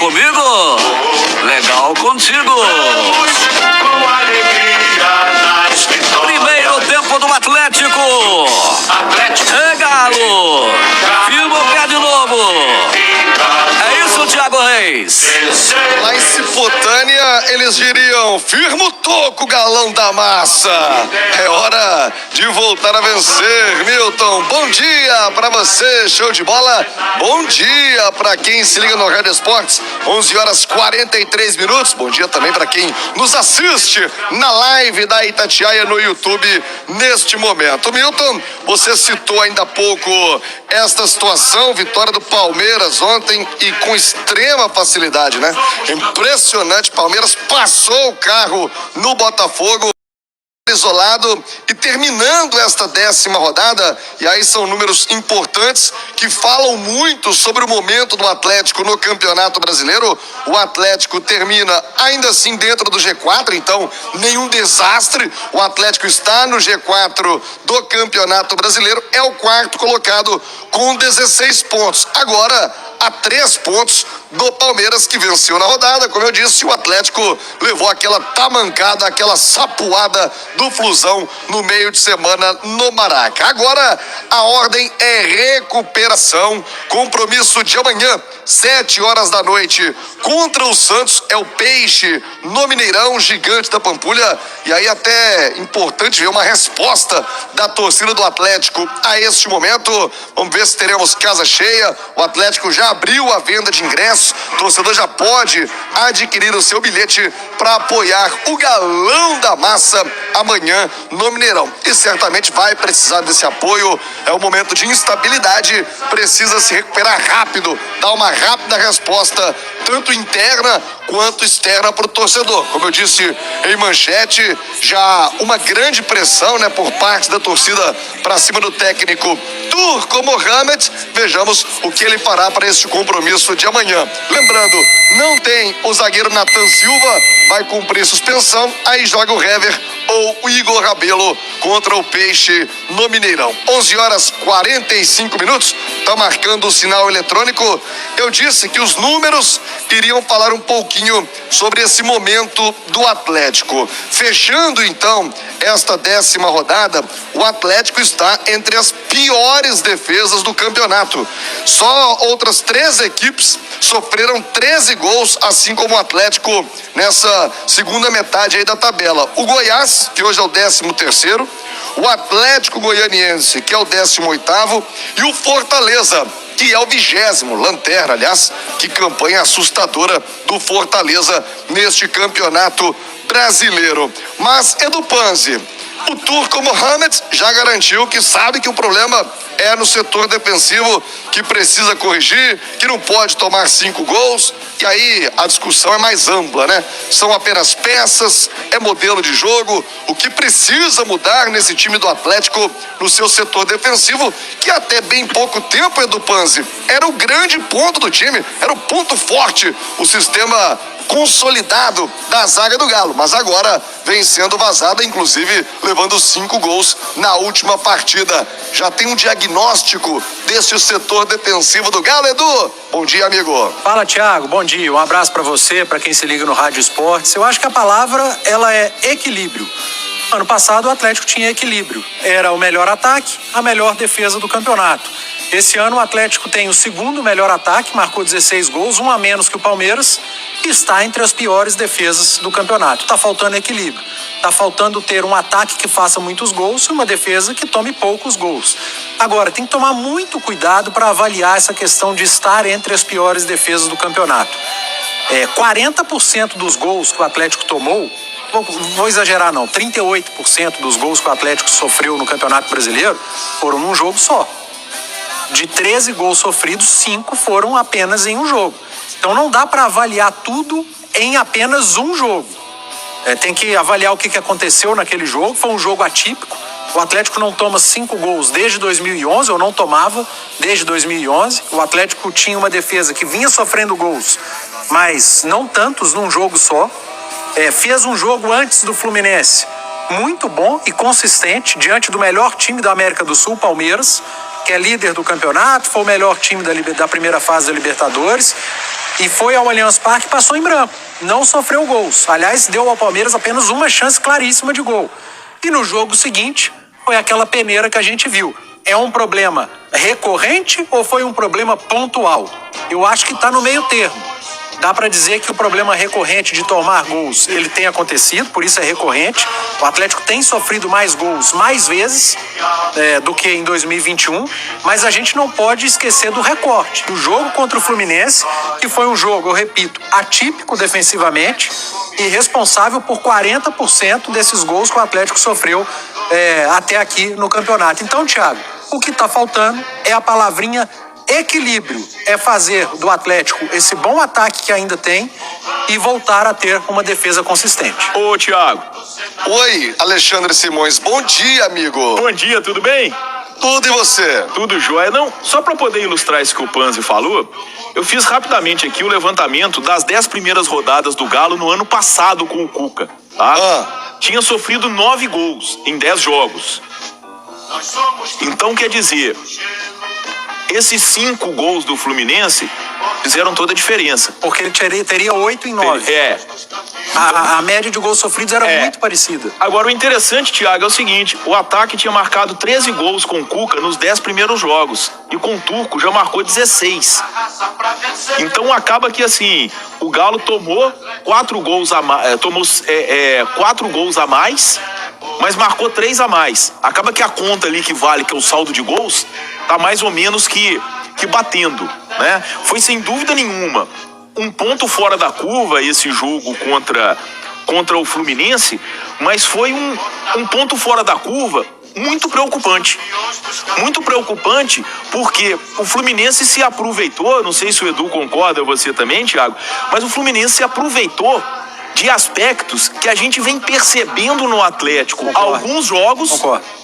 comigo? Legal contigo. Primeiro tempo do Atlético. É Galo. Firma o pé de novo. É isso, Thiago Reis. Lá em Cipotânia, eles diriam: firma o toco, galão da massa. É hora de voltar a vencer, Milton. Bom dia pra você, show de bola. Bom dia pra quem se liga no Rádio Esportes, 11h43. Bom dia também pra quem nos assiste na live da Itatiaia no YouTube neste momento. Milton, você citou ainda há pouco esta situação, vitória do Palmeiras ontem e com extrema facilidade, né? Impressionante, Palmeiras passou o carro no Botafogo, isolado e terminando esta 10ª rodada, e aí são números importantes que falam muito sobre o momento do Atlético no Campeonato Brasileiro. O Atlético termina ainda assim dentro do G4, então nenhum desastre. O Atlético está no G4 do Campeonato Brasileiro, é o quarto colocado com 16 pontos. Agora, a 3 pontos do Palmeiras, que venceu na rodada. Como eu disse, o Atlético levou aquela tamancada, aquela sapuada do Flusão no meio de semana no Maraca. Agora a ordem é recuperação. Compromisso de amanhã, 7h da noite, contra o Santos. É o Peixe no Mineirão, Gigante da Pampulha. E aí até importante ver uma resposta da torcida do Atlético a este momento. Vamos ver se teremos casa cheia. O Atlético já abriu a venda de ingressos. O torcedor já pode adquirir o seu bilhete para apoiar o galão da massa amanhã no Mineirão. E certamente vai precisar desse apoio. É um momento de instabilidade. Precisa se recuperar rápido, dar uma rápida resposta, tanto interna quanto externa para o torcedor. Como eu disse em manchete, já uma grande pressão, né, por parte da torcida para cima do técnico Turco Mohamed. Vejamos o que ele fará para este compromisso de amanhã. Lembrando, não tem o zagueiro Nathan Silva, vai cumprir suspensão, aí joga o Hever ou o Igor Rabelo contra o Peixe no Mineirão. 11h45, tá marcando o sinal eletrônico. Eu disse que os números iriam falar um pouquinho sobre esse momento do Atlético. Fechando então esta 10ª rodada, o Atlético está entre as piores defesas do campeonato. Só outras 3 equipes sofreram 13 gols, assim como o Atlético nessa segunda metade aí da tabela. O Goiás, que hoje é o 13º, o Atlético Goianiense, que é o 18º, e o Fortaleza, que é o 20º, lanterna, aliás. Que campanha assustadora do Fortaleza neste campeonato brasileiro. Mas, Edu Panzi, o Turco Mohamed já garantiu que sabe que o problema é no setor defensivo, que precisa corrigir, que não pode tomar 5 gols. E aí a discussão é mais ampla, né? São apenas peças, é modelo de jogo. O que precisa mudar nesse time do Atlético no seu setor defensivo, que até bem pouco tempo, Edu Panzi, era o grande ponto do time, era o ponto forte, o sistema consolidado da zaga do Galo, mas agora vem sendo vazada, inclusive levando 5 gols na última partida. Já tem um diagnóstico desse setor defensivo do Galo, Edu? Bom dia, amigo. Fala, Thiago, bom dia, um abraço para você, para quem se liga no Rádio Esportes. Eu acho que a palavra, ela é equilíbrio. Ano passado o Atlético tinha equilíbrio, era o melhor ataque, a melhor defesa do campeonato. Esse ano o Atlético tem o 2º melhor ataque, marcou 16 gols, um a menos que o Palmeiras, e está entre as piores defesas do campeonato. Está faltando equilíbrio, está faltando ter um ataque que faça muitos gols e uma defesa que tome poucos gols. Agora, tem que tomar muito cuidado para avaliar essa questão de estar entre as piores defesas do campeonato. 40% dos gols que o Atlético tomou, vou exagerar não, 38% dos gols que o Atlético sofreu no Campeonato Brasileiro foram num jogo só. De 13 gols sofridos, 5 foram apenas em um jogo. Então não dá para avaliar tudo em apenas um jogo. Tem que avaliar o que aconteceu naquele jogo. Foi um jogo atípico. O Atlético não toma 5 gols desde 2011, ou não tomava desde 2011. O Atlético tinha uma defesa que vinha sofrendo gols, mas não tantos num jogo só. Fez um jogo antes do Fluminense muito bom e consistente diante do melhor time da América do Sul, Palmeiras, que é líder do campeonato, foi o melhor time da primeira fase da Libertadores. E foi ao Allianz Parque e passou em branco. Não sofreu gols. Aliás, deu ao Palmeiras apenas uma chance claríssima de gol. E no jogo seguinte, foi aquela peneira que a gente viu. É um problema recorrente ou foi um problema pontual? Eu acho que está no meio termo. Dá para dizer que o problema recorrente de tomar gols, ele tem acontecido, por isso é recorrente. O Atlético tem sofrido mais gols, mais vezes, do que em 2021, mas a gente não pode esquecer do recorte. Do jogo contra o Fluminense, que foi um jogo, eu repito, atípico defensivamente e responsável por 40% desses gols que o Atlético sofreu até aqui no campeonato. Então, Thiago, o que está faltando é a palavrinha equilíbrio, é fazer do Atlético esse bom ataque que ainda tem e voltar a ter uma defesa consistente. Ô, Thiago. Oi, Alexandre Simões. Bom dia, amigo. Bom dia, tudo bem? Tudo e você? Tudo jóia. Não, só para poder ilustrar isso que o Panzi falou, eu fiz rapidamente aqui o levantamento das 10 primeiras rodadas do Galo no ano passado com o Cuca, tá? Tinha sofrido 9 gols em 10 jogos. Então, quer dizer, esses 5 gols do Fluminense fizeram toda a diferença. Porque ele teria 8 em 9. A média de gols sofridos era muito parecida. Agora, o interessante, Thiago, é o seguinte: o ataque tinha marcado 13 gols com o Cuca nos 10 primeiros jogos. E com o Turco já marcou 16. Então acaba que, assim, o Galo tomou 4 gols a mais, 4 gols a mais, mas marcou 3 a mais. Acaba que a conta ali que vale, que é o saldo de gols, tá mais ou menos que batendo, né? Foi sem dúvida nenhuma um ponto fora da curva esse jogo contra o Fluminense, mas foi um ponto fora da curva muito preocupante. Muito preocupante porque o Fluminense se aproveitou, não sei se o Edu concorda, você também, Thiago, mas o Fluminense se aproveitou de aspectos que a gente vem percebendo no Atlético há alguns jogos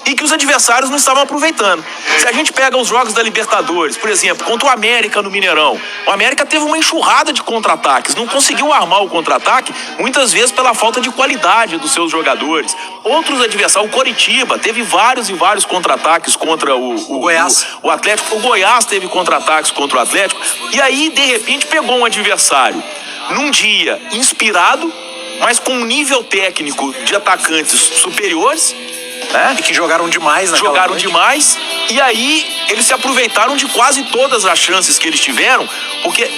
e que os adversários não estavam aproveitando. Se a gente pega os jogos da Libertadores, por exemplo, contra o América no Mineirão, o América teve uma enxurrada de contra-ataques, não conseguiu armar o contra-ataque, muitas vezes pela falta de qualidade dos seus jogadores. Outros adversários, o Coritiba teve vários e vários contra-ataques contra o Goiás. O Atlético, o Goiás teve contra-ataques contra o Atlético, e aí, de repente, pegou um adversário num dia inspirado, mas com um nível técnico de atacantes superiores, né? E que jogaram demais naquela Jogaram noite. demais, e aí eles se aproveitaram de quase todas as chances que eles tiveram, porque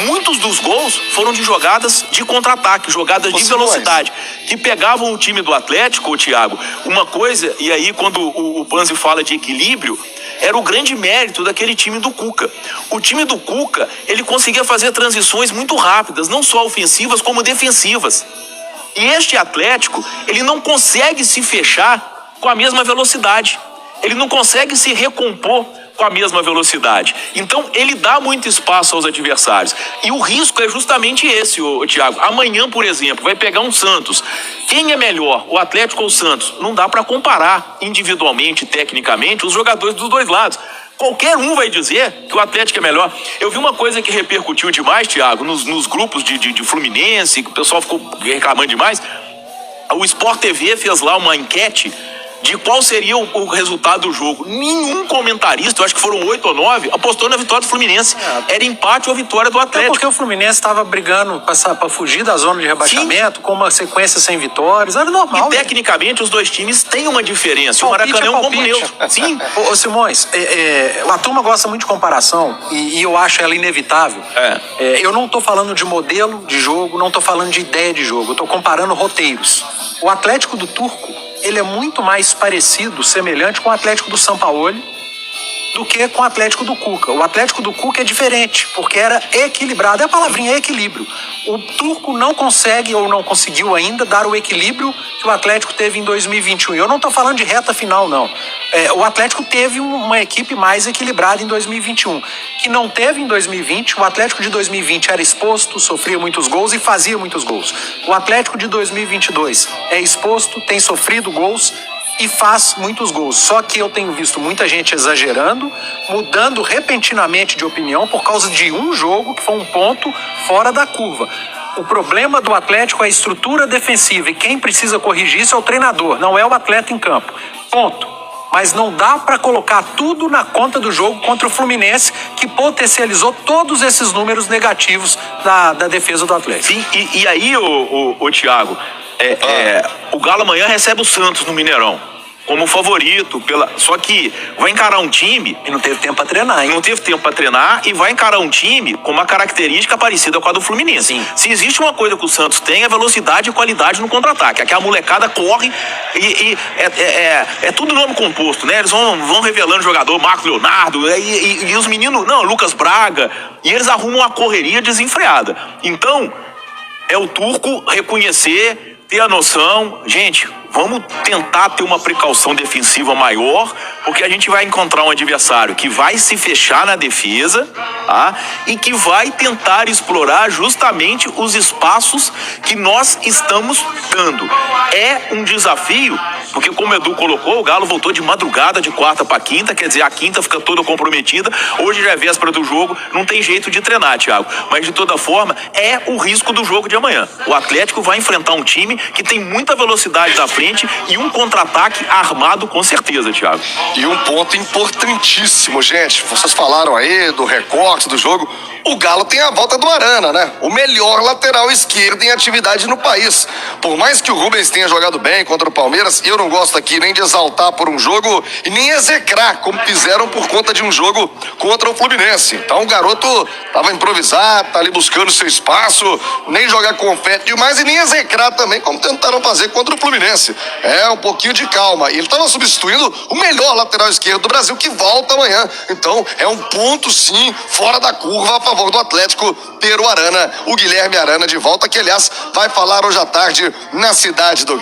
muitos dos gols foram de jogadas de contra-ataque, jogadas de velocidade, que pegavam o time do Atlético, Thiago. Uma coisa, e aí quando o Panzi fala de equilíbrio, era o grande mérito daquele time do Cuca. O time do Cuca, ele conseguia fazer transições muito rápidas, não só ofensivas como defensivas. E este Atlético, ele não consegue se fechar com a mesma velocidade. Ele não consegue se recompor com a mesma velocidade. Então, ele dá muito espaço aos adversários. E o risco é justamente esse, Thiago. Amanhã, por exemplo, vai pegar um Santos. Quem é melhor, o Atlético ou o Santos? Não dá para comparar individualmente, tecnicamente, os jogadores dos dois lados. Qualquer um vai dizer que o Atlético é melhor. Eu vi uma coisa que repercutiu demais, Thiago, nos grupos de Fluminense, que o pessoal ficou reclamando demais. O Sport TV fez lá uma enquete de qual seria o resultado do jogo. Nenhum comentarista, eu acho que foram 8 ou 9, apostou na vitória do Fluminense. Era empate ou vitória do Atlético. É porque o Fluminense estava brigando para fugir da zona de rebaixamento, com uma sequência sem vitórias. Era normal. E tecnicamente os dois times têm uma diferença. O Maracanã é um campo neutro. Sim. Ô Simões, a turma gosta muito de comparação e eu acho ela inevitável. Eu não estou falando de modelo de jogo, não estou falando de ideia de jogo. Eu estou comparando roteiros. O Atlético do Turco, ele é muito mais parecido, semelhante com o Atlético do Sampaoli do que com o Atlético do Cuca. O Atlético do Cuca é diferente, porque era equilibrado. É a palavrinha equilíbrio. O Turco não consegue ou não conseguiu ainda dar o equilíbrio que o Atlético teve em 2021. Eu não estou falando de reta final, não. O Atlético teve uma equipe mais equilibrada em 2021, que não teve em 2020. O Atlético de 2020 era exposto, sofria muitos gols e fazia muitos gols. O Atlético de 2022 é exposto, tem sofrido gols e faz muitos gols. Só que eu tenho visto muita gente exagerando, mudando repentinamente de opinião por causa de um jogo que foi um ponto fora da curva. O problema do Atlético é a estrutura defensiva e quem precisa corrigir isso é o treinador, não é o atleta em campo. Ponto. Mas não dá para colocar tudo na conta do jogo contra o Fluminense, que potencializou todos esses números negativos da defesa do Atlético. Sim, e aí, ô Thiago, o Galo amanhã recebe o Santos no Mineirão como favorito, só que vai encarar um time... E não teve tempo para treinar, hein? Não teve tempo para treinar e vai encarar um time com uma característica parecida com a do Fluminense. Sim. Se existe uma coisa que o Santos tem, é velocidade e qualidade no contra-ataque. Aqui a molecada corre e é tudo nome composto, né? Eles vão revelando jogador, Marcos Leonardo, e os meninos, Lucas Braga, e eles arrumam uma correria desenfreada. Então, é o Turco reconhecer, ter a noção, gente, vamos tentar ter uma precaução defensiva maior, porque a gente vai encontrar um adversário que vai se fechar na defesa, tá? E que vai tentar explorar justamente os espaços que nós estamos dando. É um desafio, porque como o Edu colocou, o Galo voltou de madrugada de quarta para quinta, quer dizer, a quinta fica toda comprometida, hoje já é véspera do jogo, não tem jeito de treinar, Thiago. Mas de toda forma, é o risco do jogo de amanhã. O Atlético vai enfrentar um time que tem muita velocidade da frente e um contra-ataque armado com certeza, Thiago. E um ponto importantíssimo, gente. Vocês falaram aí do recorte do jogo. O Galo tem a volta do Arana, né? O melhor lateral esquerdo em atividade no país. Por mais que o Rubens tenha jogado bem contra o Palmeiras, eu não gosto aqui nem de exaltar por um jogo e nem execrar, como fizeram por conta de um jogo contra o Fluminense. Então o garoto tava improvisado, tá ali buscando seu espaço, nem jogar confete demais e nem execrar também, como tentaram fazer contra o Fluminense. É, um pouquinho de calma. E ele tava substituindo o melhor lateral esquerdo do Brasil, que volta amanhã. Então é um ponto, sim, fora da curva a favor do Atlético ter o Arana, o Guilherme Arana de volta, que aliás vai falar hoje à tarde na cidade do